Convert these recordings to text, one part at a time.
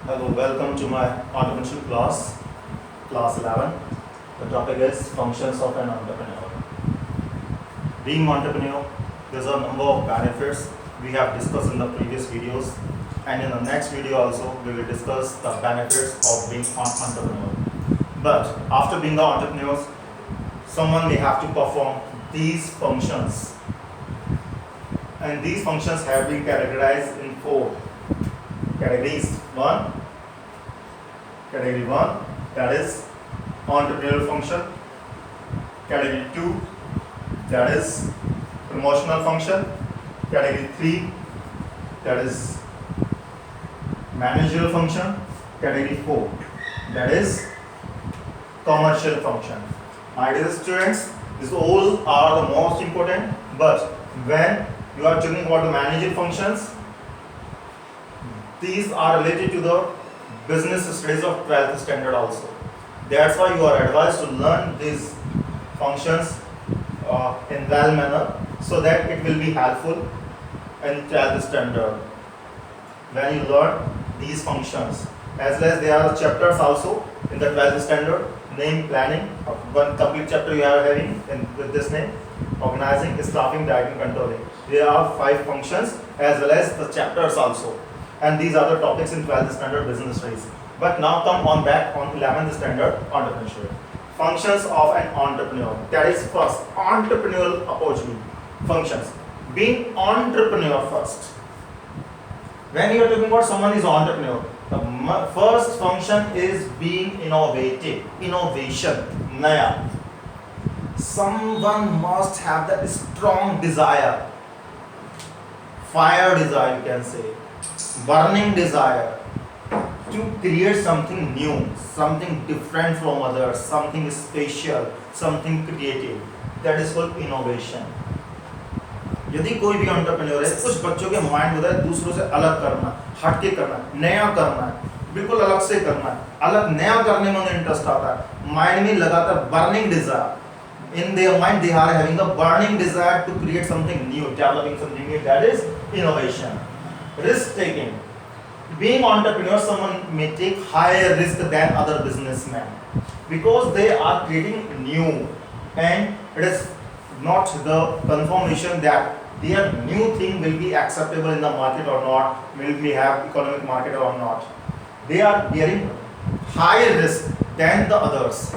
Hello, welcome to my entrepreneurship class, class 11. The topic is functions of an entrepreneur. Being entrepreneur, there's a number of benefits we have discussed in the previous videos, and in the next video also we will discuss the benefits of being an entrepreneur. But after being the entrepreneurs, someone may have to perform these functions, and these functions have been categorized in 4 categories. Category 1, that is entrepreneurial function. Category 2, that is promotional function. Category 3, that is managerial function. Category 4, that is commercial function. My dear students, these all are the most important, but when you are talking about the managerial functions, these are related to the business studies of 12th standard also. That's why you are advised to learn these functions in well manner, so that it will be helpful in 12th standard when you learn these functions. As well as there are chapters also in the 12th standard, name, planning. One complete chapter you are having with this name, organizing, staffing, directing, controlling. There are 5 functions as well as the chapters also. And these are the topics in 12th standard business studies. But now come on back on 11th standard entrepreneurship. Functions of an entrepreneur. That is first, entrepreneurial opportunity. Functions. Being entrepreneur first. When you are talking about someone is entrepreneur, the first function is being innovative. Innovation. Naya. Someone must have that strong desire. Fire desire, you can say. Burning desire to create something new, something different from others, something special, something creative. That is called innovation. यदि कोई भी entrepreneur है, कुछ बच्चों के mind होता है दूसरों से अलग करना, हटके करना, नया करना है, बिल्कुल अलग से करना है, अलग नया करने में उन्हें इंटरेस्ट आता है, माइंड में लगातार burning desire. In their mind they are having a burning desire to create something new, developing something new. That is innovation. Risk taking. Being entrepreneur, someone may take higher risk than other businessmen because they are creating new, and it is not the confirmation that their new thing will be acceptable in the market or not, will we have economic market or not. They are bearing higher risk than the others.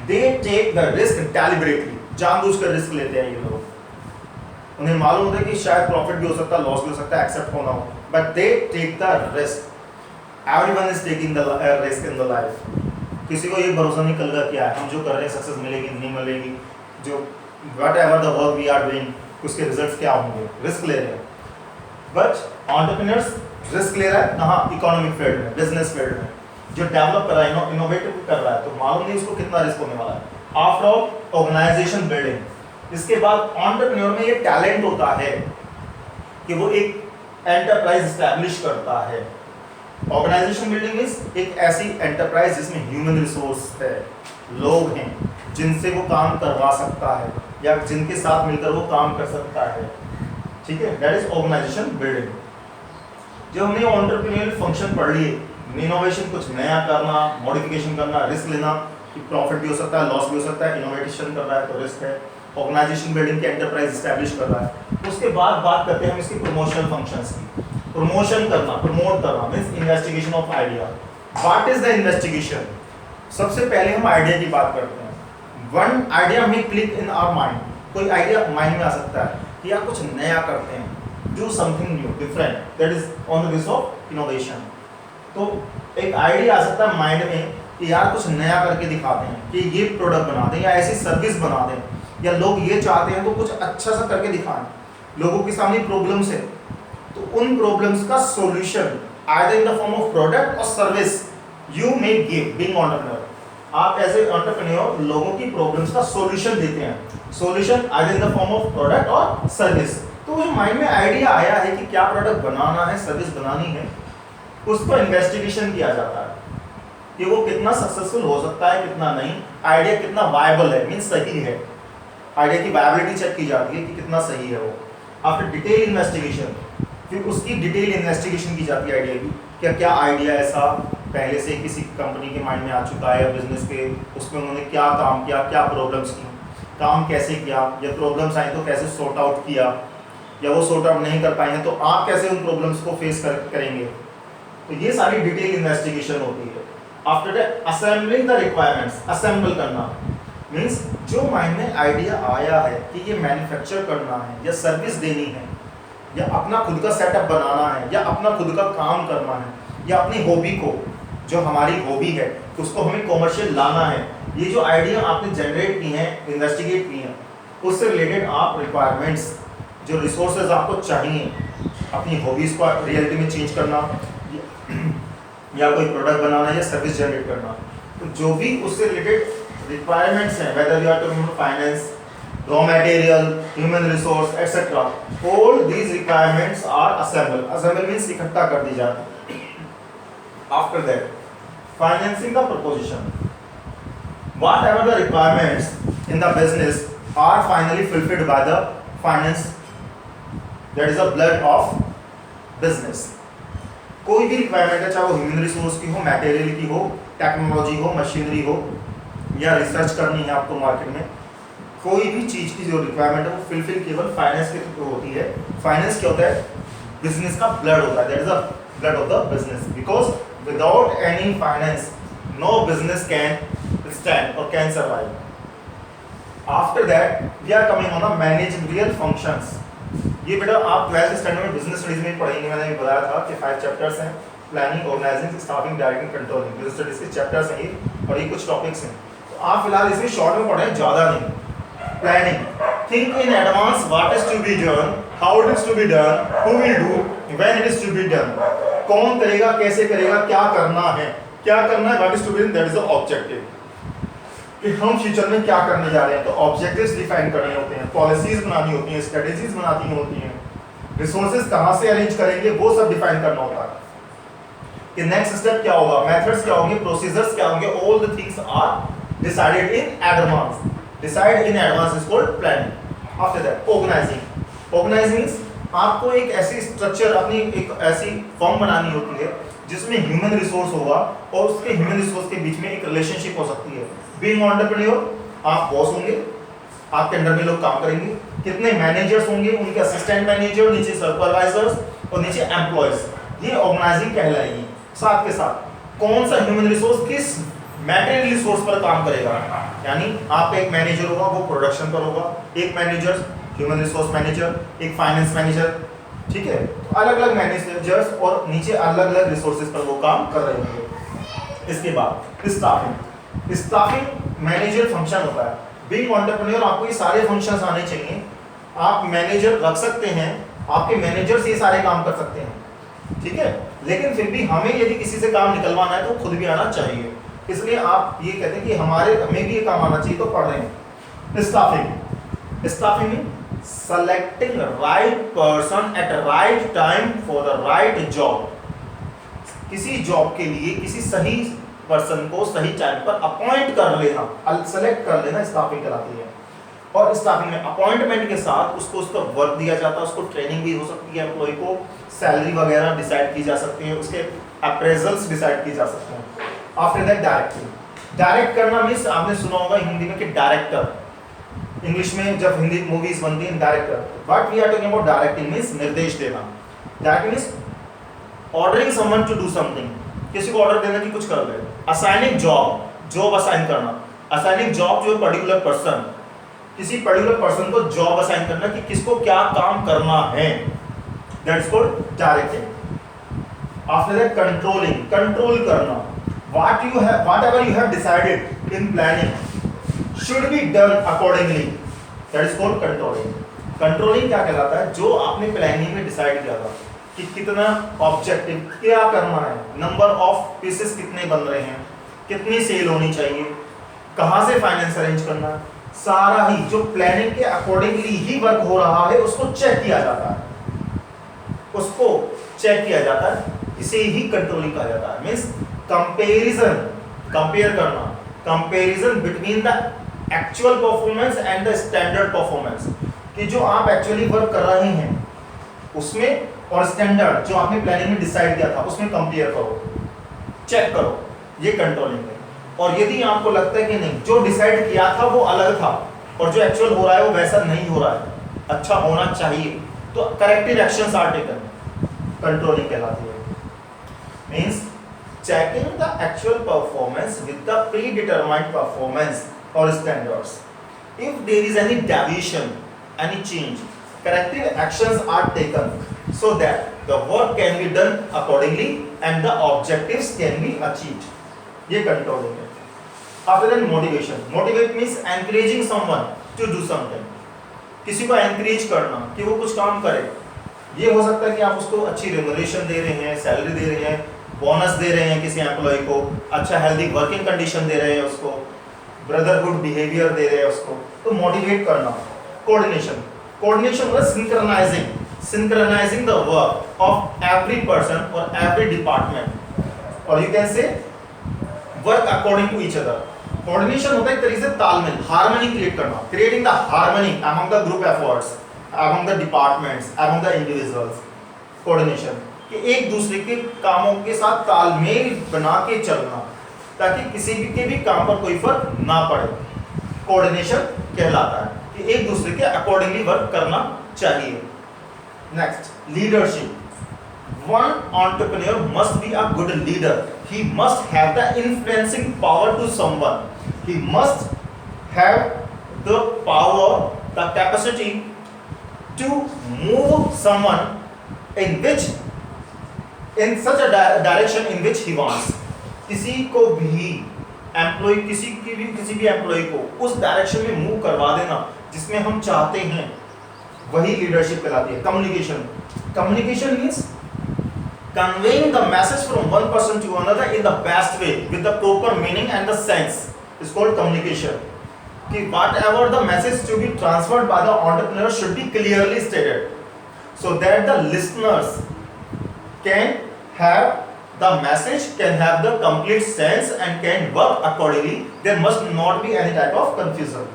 They take the risk deliberately. जानबूझकर risk लेते हैं ये लोग. उन्हें मालूम होता है कि शायद प्रॉफिट भी हो सकता है, लॉस भी हो सकता है, एक्सेप्ट होना हो, but they take the risk. Everyone is taking the risk in the life. किसी को ये भरोसा नहीं कल का क्या है, हम जो कर रहे हैं सक्सेस मिलेगी नहीं मिलेगी, जो whatever the work we are doing उसके रिजल्ट्स क्या होंगे, रिस्क ले रहे हैं. बट एंटरप्रेन्योर्स रिस्क ले रहा है कहाँ, इकोनॉमिक फील्ड में, बिजनेस फील्ड में, जो डेवलप कर रहा है, इनोवेटिव कर रहा है, तो मालूम नहीं उसको कितना रिस्क होने वाला है. After all organisation building. इसके बाद एंटरप्रेन्योर में ये टैलेंट होता है कि वो एक एंटरप्राइज एस्टैब्लिश करता है. ऑर्गेनाइजेशन बिल्डिंग मींस एक ऐसी एंटरप्राइज जिसमें ह्यूमन रिसोर्स है, लोग हैं जिनसे वो काम करवा सकता है या जिनके साथ मिलकर वो काम कर सकता है. ठीक है, दैट इज ऑर्गेनाइजेशन बिल्डिंग. जो हमने एंटरप्रेन्योरियल फंक्शन पढ़ लिए, इनोवेशन, कुछ नया करना, मॉडिफिकेशन करना, रिस्क लेना कि प्रॉफिट भी हो सकता है, लॉस भी हो सकता है, इनोवेशन कर रहा है तो रिस्क है, ऑर्गेनाइजेशन बिल्डिंग के एंटरप्राइज एस्टैब्लिश कर रहा है. उसके बाद बात करते हैं हम इसकी प्रमोशनल फंक्शंस की. प्रमोशन करना, प्रमोट करना means investigation of idea. What is the investigation? सबसे पहले हम आइडिया की बात करते हैं. वन आइडिया में क्लिक इन आवर माइंड. कोई आइडिया माइंड में आ सकता है कि यार कुछ नया करते हैं, do something new, different. That is on the basis of innovation. तो एक आइडिया आ सकता है माइंड में कि यार कुछ नया करके दिखाते हैं, कि ये प्रोडक्ट बना दें या ऐसी सर्विस बना दें, या लोग ये चाहते हैं तो कुछ अच्छा सा करके दिखाएं. लोगों के सामने प्रॉब्लम्स है तो उन प्रॉब्लम्स का solution either in the form of product और service you may give. Being entrepreneur, आप एज ए एंटरप्रेन्योर लोगों की प्रॉब्लम्स का सॉल्यूशन देते हैं. Solution either in the form of product और सर्विस. तो जो माइंड में आइडिया आया है कि क्या प्रोडक्ट बनाना है, सर्विस बनानी है, उसको इन्वेस्टिगेशन किया जाता है कि वो कितना सक्सेसफुल हो सकता है, कितना नहीं, आइडिया कितना वायबल है, मींस सही है. आइडिया की वायबिलिटी चेक की जाती है कि कितना सही है वो. आफ्टर डिटेल इन्वेस्टिगेशन फिर उसकी डिटेल इन्वेस्टिगेशन की जाती है आइडिया की, क्या क्या आइडिया ऐसा पहले से किसी कंपनी के माइंड में आ चुका है या बिजनेस के, उसमें उन्होंने क्या काम किया, क्या प्रॉब्लम्स की, काम कैसे किया, या प्रॉब्लम्स आई तो कैसे सॉर्ट आउट किया, या वो सॉर्ट आउट नहीं कर पाएंगे तो आप कैसे उन प्रॉब्लम्स को फेस करेंगे। तो ये सारी डिटेल इन्वेस्टिगेशन होती है। After that assembling the requirements, assemble करना मीन्स जो माइंड में आइडिया आया है कि ये मैन्युफैक्चर करना है या सर्विस देनी है या अपना खुद का सेटअप बनाना है या अपना खुद का काम करना है या अपनी हॉबी को, जो हमारी हॉबी है उसको हमें कॉमर्शियल लाना है, ये जो आइडिया आपने जनरेट की हैं, इन्वेस्टिगेट की हैं, उससे रिलेटेड आप रिक्वायरमेंट्स, जो रिसोर्सेज आपको चाहिए अपनी हॉबीज़ को रियलिटी में चेंज करना या कोई प्रोडक्ट बनाना या सर्विस जनरेट करना, तो जो भी उससे रिलेटेड रिक्वायरमेंट्स हैं, whether you are talking about finance, raw material, human resource etcetera, all these requirements are assemble. Assemble means इकट्ठा कर दी जाती है। After that financing the proposition, whatever the requirements in the business are finally fulfilled by the finance, that is the blood of business। कोई भी requirement है, चाहे वो ह्यूमन रिसोर्स की हो, मटेरियल की हो, टेक्नोलॉजी हो, मशीनरी हो, या रिसर्च करनी है आपको मार्केट में, कोई भी चीज़ की जो रिक्वायरमेंट है वो फुलफिल केवल फाइनेंस के थ्रू होती है। फाइनेंस क्या होता है? बिजनेस का ब्लड होता है, that is the blood of the business, because without any finance no business can stand or can survive। After that we are coming on the managerial functions। ये बेटा आप 12th स्टैंडर्ड में business studies में पढ़ेंगे, मैंने बताया था कि 5 चैप्टर्स हैं, planning, organising, staffing, directing, controlling, business studies के चैप्टर्स हैं ये, और ये कुछ टॉपिक्स हैं, तो आप फिलहाल इसमें शॉर्ट में पढ़ें, ज़्यादा नहीं। Planning, think in advance what is to be done, how it is to be done, who will do, when it is to be done, कौन करेगा, कैसे करेगा, क्या करना है, what is to be done, that is the objective, कि हम future में क्या करने जा रहे हैं। तो ऑब्जेक्टिव्स डिफाइन करने होते हैं, पॉलिसीज बनानी होती हैं, स्ट्रेटेजीज बनानी होती हैं, रिसोर्सेज कहाँ से अरेंज करेंगे वो सब डिफाइन करना होता है कि नेक्स्ट स्टेप क्या होगा, मेथड्स क्या होंगे, प्रोसीजर्स क्या होंगे, all the things are decided in advance. Decide in advance is called planning. After that organising means आपको एक ऐसी स्ट्रक्चर, अपनी एक ऐसी फॉर्म बनानी होती है जिसमें ह्यूमन रिसोर्स होगा और उसके ह्यूमन रिसोर्स के बीच में एक रिलेशनशिप हो सकती है। बीइंग एंटरप्रेन्योर, आप बॉस होंगे, आपके अंडर में लोग काम करेंगे, कितने मैनेजर्स होंगे, उनके असिस्टेंट मैनेजर, नीचे सुपरवाइजर्स और नीचे एम्प्लॉयज, ये ऑर्गेनाइजिंग कहलाएगी। साथ के साथ कौन सा ह्यूमन रिसोर्स किस मैटेरियल रिसोर्स पर काम करेगा, यानी आपका एक मैनेजर होगा वो प्रोडक्शन पर होगा, एक मैनेजर ह्यूमन रिसोर्स मैनेजर, एक फाइनेंस मैनेजर, ठीक है, तो अलग अलग मैनेजर्स और नीचे अलग अलग रिसोर्सेज पर वो काम कर रहे होंगे। इसके बाद स्टाफिंग मैनेजर फंक्शन होता है। बीइंग एंटरप्रेन्योर आपको ये सारे फंक्शंस आने चाहिए। आप मैनेजर रख सकते हैं, आपके मैनेजर्स ये सारे काम कर सकते हैं, ठीक है, लेकिन फिर भी हमें यदि किसी से काम निकलवाना है तो खुद भी आना चाहिए, इसलिए आप ये कहते हैं कि हमें भी ये काम आना चाहिए, तो पढ़ रहे हैं। स्टाफिंग में selecting right person at right time for the right job। किसी जॉब के लिए किसी सही पर्सन को सही टाइम पर अपॉइंट कर लेना, सेलेक्ट कर लेना स्टाफिंग कहलाती है। और स्टाफिंग में अपॉइंटमेंट के साथ उसको उसका वर्क दिया जाता है, उसको ट्रेनिंग भी हो सकती है, एम्प्लॉय को सैलरी वगैरह डिसाइड की जा सकती है, उसके अप्रेजल्स डिसाइड किए जा सकते हैं। आफ्टर दैट डायरेक्ट करना मीन्स आपने सुना होगा हिंदी में कि डायरेक्टर, इंग्लिश में जब हिंदी मूवीज बनती हैं director, but we are talking about directing means निर्देश देना। Directing means ordering someone to do something, किसी को ऑर्डर देना कि कुछ कर ले। असाइनिंग जॉब असाइन करना, असाइनिंग जॉब जो पर्टिकुलर पर्सन, किसी पर्टिकुलर पर्सन को जॉब असाइन करना कि किसको क्या काम करना है, that is called directing. After that control करना, whatever you have decided in planning should be done accordingly, that is called controlling। Controlling क्या कहलाता है, जो आपने प्लानिंग में डिसाइड किया था कि कितना ऑब्जेक्टिव क्या करना है, नंबर ऑफ पीसेस कितने बन रहे हैं, कितनी सेल होनी चाहिए, कहाँ से फाइनेंस अरेंज करना है, सारा ही जो प्लानिंग के अकॉर्डिंगली ही वर्क हो रहा है उसको चेक किया जाता है, इसे ही कंट्रोलिंग कहा जाता है। मीन्स कंपेयर करना, comparison between the actual performance and the standard performance, कि जो आप एक्चुअली वर्क कर रहे हैं उसमें और स्टैंडर्ड जो आपने प्लानिंग में डिसाइड किया था उसमें कंपेयर करो, चेक करो, ये कंट्रोलिंग है। और यदि आपको लगता है कि नहीं जो डिसाइड किया था वो अलग था और जो एक्चुअल हो रहा है वो वैसा नहीं हो रहा है, अच्छा होना चाहिए, तो corrective actions are taken, controlling कहलाती है। Means checking the actual performance with the predetermined performance or standards. If there is any deviation, any change, corrective actions are taken so that the work can be done accordingly and the objectives can be achieved. ये controlling है। After that, motivation. Motivate means encouraging someone to do something. किसी को encourage करना कि वो कुछ काम करे। ये हो सकता है कि आप उसको अच्छी remuneration दे रहे हैं, सैलरी दे रहे हैं, बोनस दे रहे हैं किसी एम्प्लॉय को, अच्छा हेल्दी वर्किंग कंडीशन दे रहे हैं उसको, ब्रदरहुड बिहेवियर दे रहे हैं उसको, तो मोटिवेट करना। कोऑर्डिनेशन, कोऑर्डिनेशन मतलब synchronising the work of every person और एवरी डिपार्टमेंट, और you can say work according to each other. कोऑर्डिनेशन होता है एक तरीके से तालमेल, हार्मनी क्रिएट करना, creating the harmony among the group efforts, among the departments, among the individuals. Coordination कि एक दूसरे के कामों के साथ तालमेल बना के चलना ताकि किसी भी के भी काम पर कोई फर्क ना पड़े, कोऑर्डिनेशन कहलाता है कि एक दूसरे के अकॉर्डिंगली वर्क करना चाहिए। Next, leadership. One entrepreneur must be a good leader, he must have the influencing power to someone, he must have the power, the capacity to move someone in which in such a direction in which he wants. किसी को भी employ किसी भी employ को उस direction में move करवा देना जिसमें हम चाहते हैं, वही लीडरशिप कहलाती है। Communication, communication means conveying the message from one person to another in the best way with the proper meaning and the sense is called communication. कि whatever the message to be transferred by the entrepreneur should be clearly stated so that the listeners can have the message, can have the complete sense and can work accordingly. There must not be any type of confusion.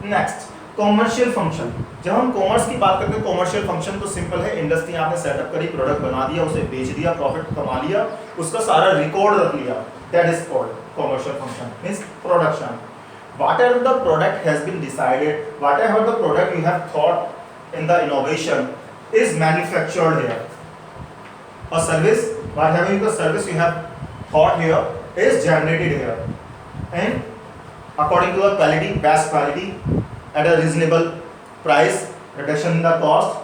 Next, commercial function. जब हम commerce की बात करते हैं, commercial function तो simple है, industry आपने setup करी, प्रोडक्ट बना दिया, उसे बेच दिया, प्रॉफिट कमा लिया, उसका सारा रिकॉर्ड रख लिया, that is called commercial function. Means production, whatever the product has been decided, whatever the product you have thought in the innovation is manufactured here. A service, whatever the service you have thought here is generated here, and according to the quality, best quality at a reasonable price, reduction in the cost.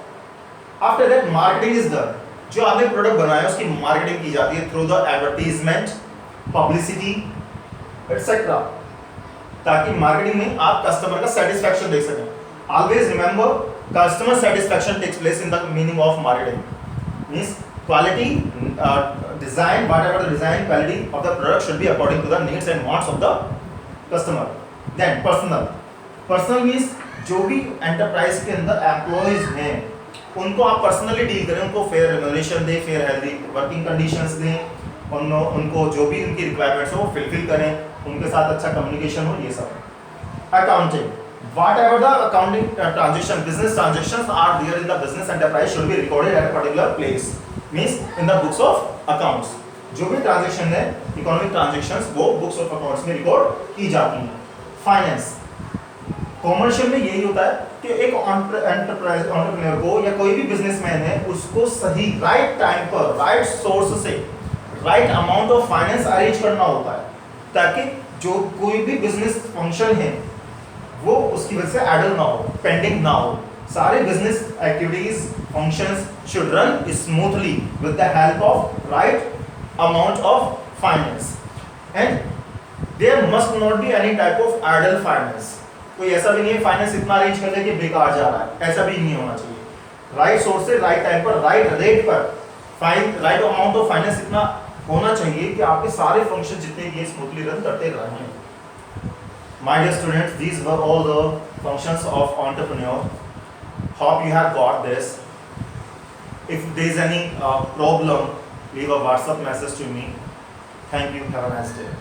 After that, marketing is done. जो आपने product बनाया उसकी marketing की जाती है through the advertisement, publicity etcetera, ताकि marketing में आप कस्टमर का सेटिस्फैक्शन देख सकें। Always remember, customer satisfaction takes place in the meaning of marketing. Means quality, design, whatever the design quality of the product should be according to the needs and wants of the customer. Then personal, personal means जो भी enterprise के अंदर employees हैं उनको आप personally deal करें, उनको fair remuneration दें, फेयर हेल्दी वर्किंग कंडीशंस दें, उनको जो भी उनकी रिक्वायरमेंट्स हो वो फुलफिल करें, उनके साथ अच्छा कम्युनिकेशन हो, ये सब। Accounting, whatever the accounting transaction, business transactions are there in the business enterprise should be recorded at a particular place, means in the books of accounts. जो भी ट्रांजेक्शन है, इकोनॉमिक ट्रांजेक्शंस, वो बुक्स ऑफ अकाउंट्स में record की जाती हैं। Finance, commercial में यही होता है कि एक एंटरप्रेन्योर को या कोई भी बिजनेसमैन है उसको सही राइट टाइम पर राइट सोर्स से right amount of finance arrange करना होता है ताकि जो कोई भी बिजनेस फंक्शन है वो उसकी वजह से आइडल ना हो, पेंडिंग ना हो। सारे business activities functions should run smoothly with the help of right amount of finance and there must not be any type of idle finance. कोई ऐसा भी नहीं है फाइनेंस इतना अरेंज कर ले कि बेकार जा रहा है, ऐसा भी नहीं होना चाहिए। राइट सोर्स से राइट टाइम पर राइट रेट पर राइट अमाउंट ऑफ फाइनेंस इतना होना चाहिए कि आपके सारे फंक्शन जितने ये स्मूथली रन करते रहें। My dear students, these were all the functions of entrepreneur. Hope you have got this. If there is any problem, leave a WhatsApp message to me. Thank you. Have a nice day.